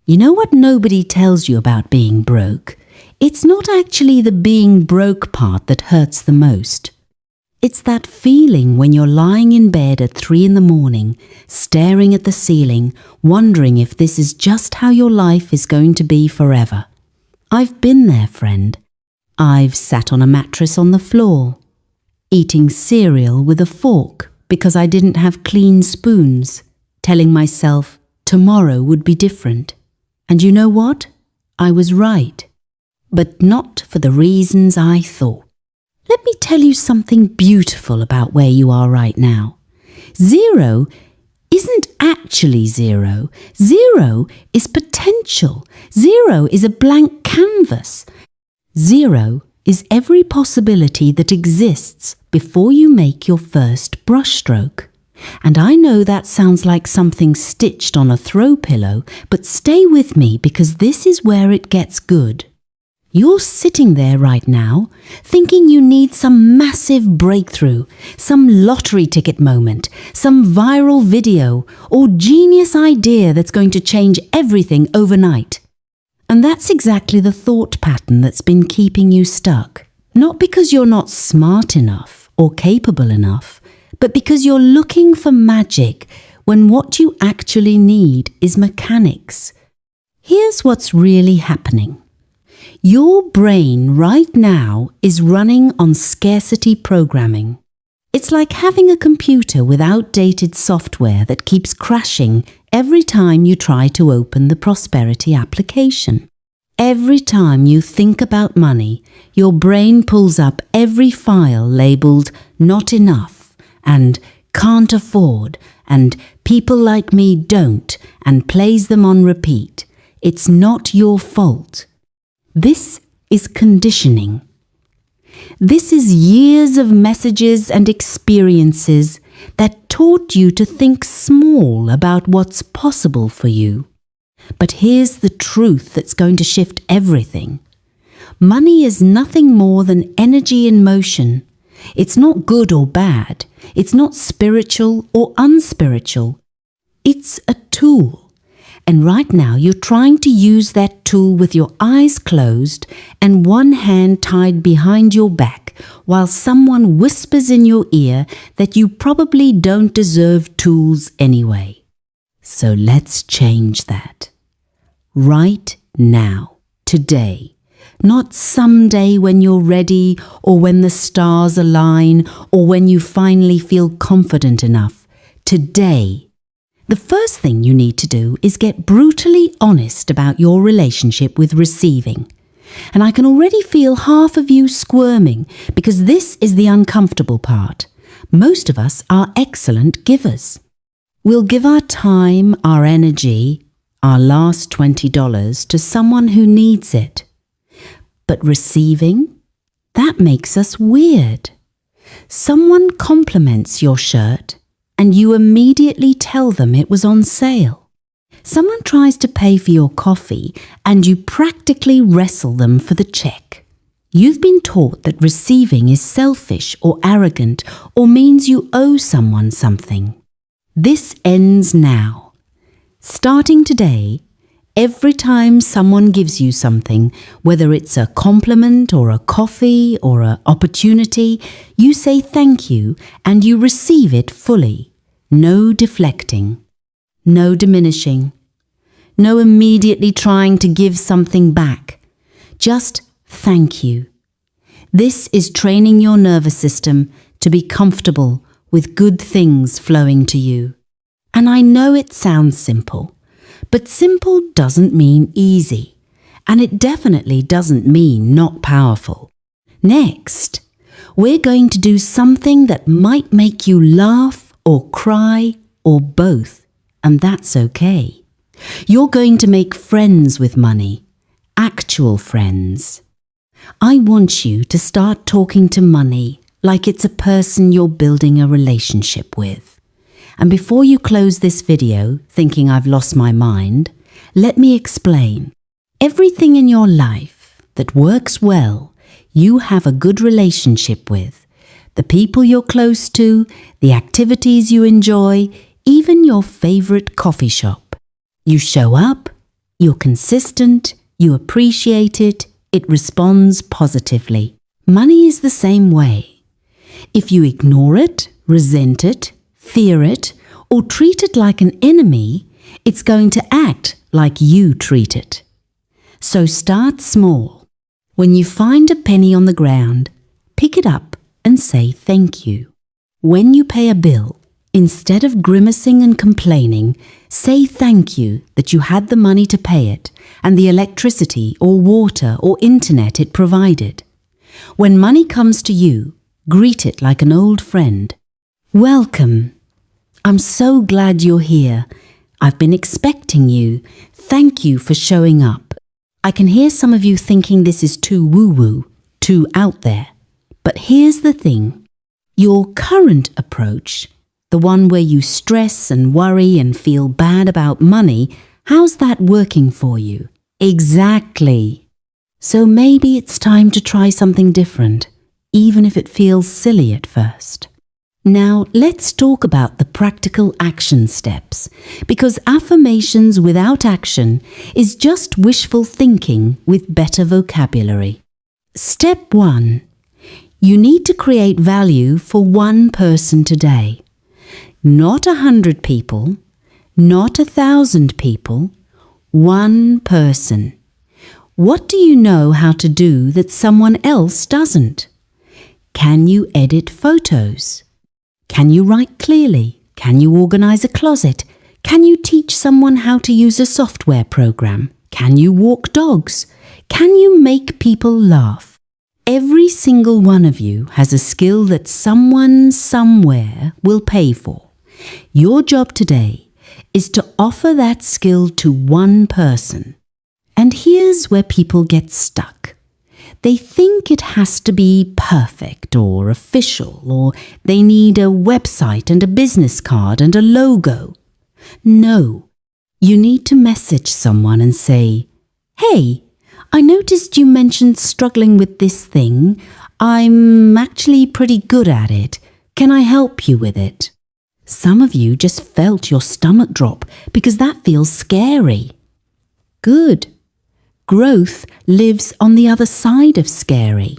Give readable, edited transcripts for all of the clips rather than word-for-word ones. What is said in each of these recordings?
You know what nobody tells you about being broke? It's not actually the being broke part that hurts the most. It's that feeling when you're lying in bed at 3 in the morning, staring at the ceiling, wondering if this is just how your life is going to be forever. I've been there, friend. I've sat on a mattress on the floor, eating cereal with a fork because I didn't have clean spoons, telling myself tomorrow would be different. And you know what? I was right. But not for the reasons I thought. Let me tell you something beautiful about where you are right now. 0 isn't actually 0. 0 is potential. 0 is a blank canvas. 0 is every possibility that exists before you make your first brushstroke. And I know that sounds like something stitched on a throw pillow, but stay with me because this is where it gets good. You're sitting there right now, thinking you need some massive breakthrough, some lottery ticket moment, some viral video, or genius idea that's going to change everything overnight. And that's exactly the thought pattern that's been keeping you stuck. Not because you're not smart enough or capable enough, but because you're looking for magic when what you actually need is mechanics. Here's what's really happening. Your brain right now is running on scarcity programming. It's like having a computer with outdated software that keeps crashing every time you try to open the prosperity application. Every time you think about money, your brain pulls up every file labeled not enough and can't afford and people like me don't and plays them on repeat. It's not your fault. This is conditioning. This is years of messages and experiences that taught you to think small about what's possible for you. But here's the truth that's going to shift everything. Money is nothing more than energy in motion. It's not good or bad. It's not spiritual or unspiritual. It's a tool. And right now you're trying to use that tool with your eyes closed and one hand tied behind your back while someone whispers in your ear that you probably don't deserve tools anyway. So let's change that. Right now, today. Not someday when you're ready or when the stars align or when you finally feel confident enough. Today. The first thing you need to do is get brutally honest about your relationship with receiving. And I can already feel half of you squirming because this is the uncomfortable part. Most of us are excellent givers. We'll give our time, our energy, our last $20 to someone who needs it. But receiving? That makes us weird. Someone compliments your shirt and you immediately tell them it was on sale. Someone tries to pay for your coffee and you practically wrestle them for the check. You've been taught that receiving is selfish or arrogant or means you owe someone something. This ends now. Starting today, every time someone gives you something, whether it's a compliment or a coffee or an opportunity, you say thank you and you receive it fully. No deflecting, no diminishing, no immediately trying to give something back. Just thank you. This is training your nervous system to be comfortable with good things flowing to you. And I know it sounds simple. But simple doesn't mean easy, and it definitely doesn't mean not powerful. Next, we're going to do something that might make you laugh or cry or both, and that's okay. You're going to make friends with money, actual friends. I want you to start talking to money like it's a person you're building a relationship with. And before you close this video thinking I've lost my mind, let me explain. Everything in your life that works well, you have a good relationship with. The people you're close to, the activities you enjoy, even your favorite coffee shop. You show up, You're consistent, you appreciate it, it responds positively. Money is the same way. If you ignore it, resent it, fear it, or treat it like an enemy, it's going to act like you treat it. So start small. When you find a penny on the ground, pick it up and say thank you. When you pay a bill, instead of grimacing and complaining, say thank you that you had the money to pay it and the electricity or water or internet it provided. When money comes to you, greet it like an old friend. Welcome. I'm so glad you're here. I've been expecting you. Thank you for showing up. I can hear some of you thinking this is too woo-woo, too out there. But here's the thing. Your current approach, the one where you stress and worry and feel bad about money, how's that working for you? Exactly. So maybe it's time to try something different, even if it feels silly at first. Now, let's talk about the practical action steps, because affirmations without action is just wishful thinking with better vocabulary. Step 1. You need to create value for one person today. Not 100 people, not 1,000 people, one person. What do you know how to do that someone else doesn't? Can you edit photos? Can you write clearly? Can you organize a closet? Can you teach someone how to use a software program? Can you walk dogs? Can you make people laugh? Every single one of you has a skill that someone somewhere will pay for. Your job today is to offer that skill to one person. And here's where people get stuck. They think it has to be perfect or official, or they need a website and a business card and a logo. No, you need to message someone and say, "Hey, I noticed you mentioned struggling with this thing. I'm actually pretty good at it. Can I help you with it?" Some of you just felt your stomach drop because that feels scary. Good. Growth lives on the other side of scary.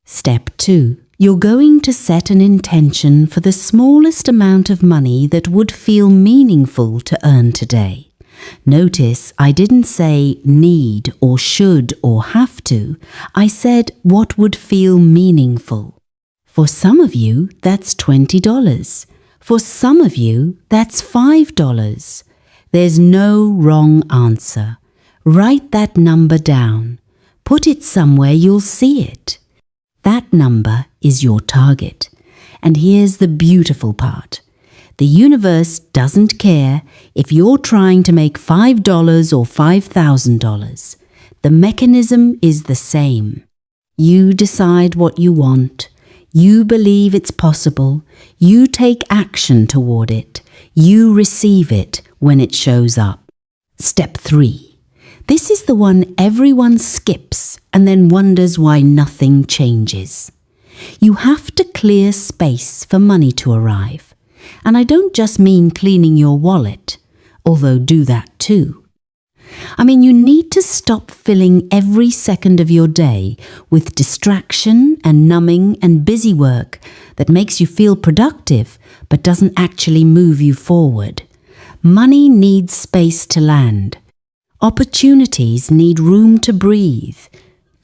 Step 2. You're going to set an intention for the smallest amount of money that would feel meaningful to earn today. Notice I didn't say need or should or have to. I said what would feel meaningful. For some of you, that's $20. For some of you, that's $5. There's no wrong answer. Write that number down. Put it somewhere you'll see it. That number is your target. And here's the beautiful part. The universe doesn't care if you're trying to make $5 or $5,000. The mechanism is the same. You decide what you want. You believe it's possible. You take action toward it. You receive it when it shows up. Step 3. This is the one everyone skips and then wonders why nothing changes. You have to clear space for money to arrive. And I don't just mean cleaning your wallet, although do that too. I mean, you need to stop filling every second of your day with distraction and numbing and busy work that makes you feel productive but doesn't actually move you forward. Money needs space to land. Opportunities need room to breathe.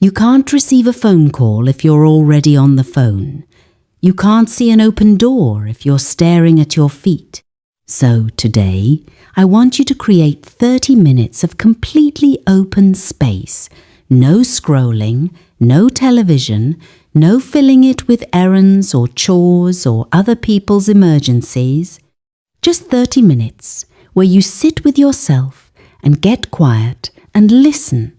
You can't receive a phone call if you're already on the phone. You can't see an open door if you're staring at your feet. So today, I want you to create 30 minutes of completely open space. No scrolling, no television, no filling it with errands or chores or other people's emergencies. Just 30 minutes where you sit with yourself and get quiet and listen.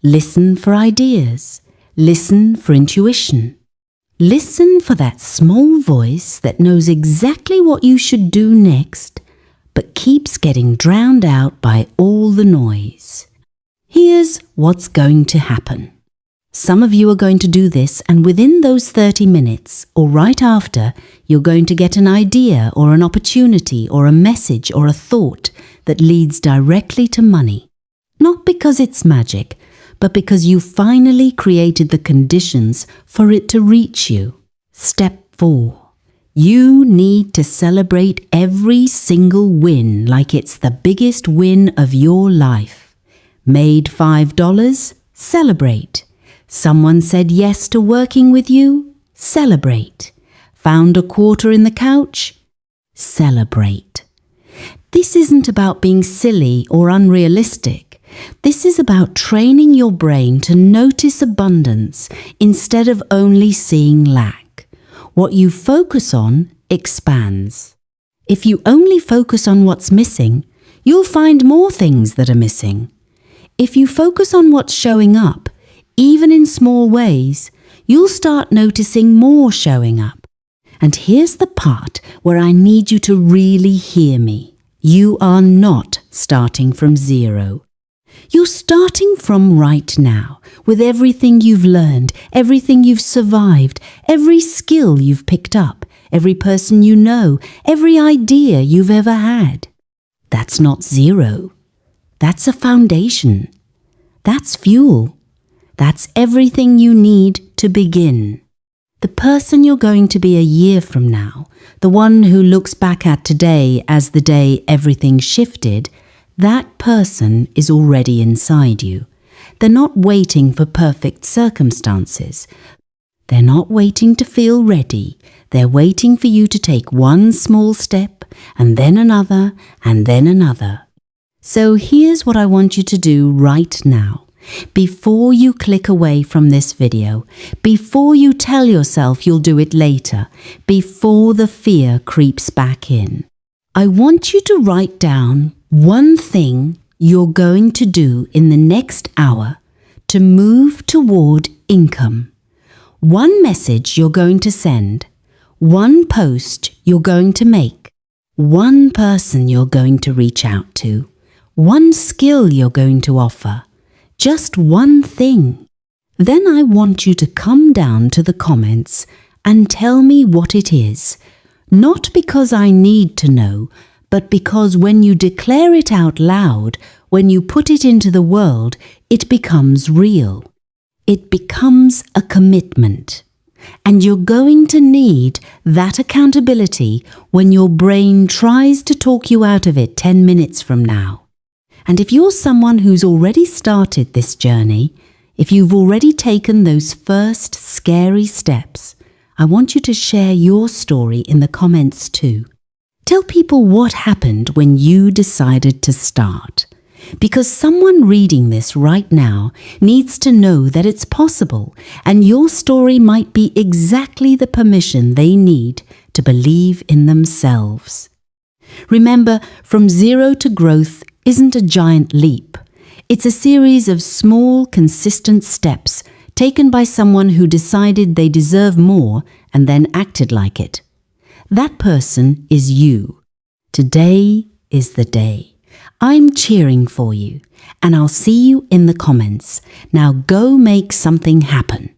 Listen for ideas. Listen for intuition. Listen for that small voice that knows exactly what you should do next, but keeps getting drowned out by all the noise. Here's what's going to happen. Some of you are going to do this, and within those 30 minutes, or right after, you're going to get an idea or an opportunity or a message or a thought that leads directly to money. because it's magic, but because you finally created the conditions for it to reach you. Step 4. You need to celebrate every single win like it's the biggest win of your life. Made $5? Celebrate. Someone said yes to working with you? Celebrate. Found a quarter in the couch? Celebrate. This isn't about being silly or unrealistic. This is about training your brain to notice abundance instead of only seeing lack. What you focus on expands. If you only focus on what's missing, you'll find more things that are missing. If you focus on what's showing up, even in small ways, you'll start noticing more showing up. And here's the part where I need you to really hear me. You are not starting from zero. You're starting from right now, with everything you've learned, everything you've survived, every skill you've picked up, every person you know, every idea you've ever had. That's not zero. That's a foundation. That's fuel. That's everything you need to begin. The person you're going to be a year from now, the one who looks back at today as the day everything shifted, that person is already inside you. They're not waiting for perfect circumstances. They're not waiting to feel ready. They're waiting for you to take one small step, and then another, and then another. So here's what I want you to do right now. Before you click away from this video, before you tell yourself you'll do it later, before the fear creeps back in, I want you to write down one thing you're going to do in the next hour to move toward income. One message you're going to send, one post you're going to make, one person you're going to reach out to, one skill you're going to offer. Just one thing. Then I want you to come down to the comments and tell me what it is. Not because I need to know, but because when you declare it out loud, when you put it into the world, it becomes real. It becomes a commitment. And you're going to need that accountability when your brain tries to talk you out of it 10 minutes from now. And if you're someone who's already started this journey, if you've already taken those first scary steps, I want you to share your story in the comments too. Tell people what happened when you decided to start. Because someone reading this right now needs to know that it's possible, and your story might be exactly the permission they need to believe in themselves. Remember, from zero to growth isn't a giant leap. It's a series of small, consistent steps taken by someone who decided they deserve more and then acted like it. That person is you. Today is the day. I'm cheering for you, and I'll see you in the comments. Now go make something happen.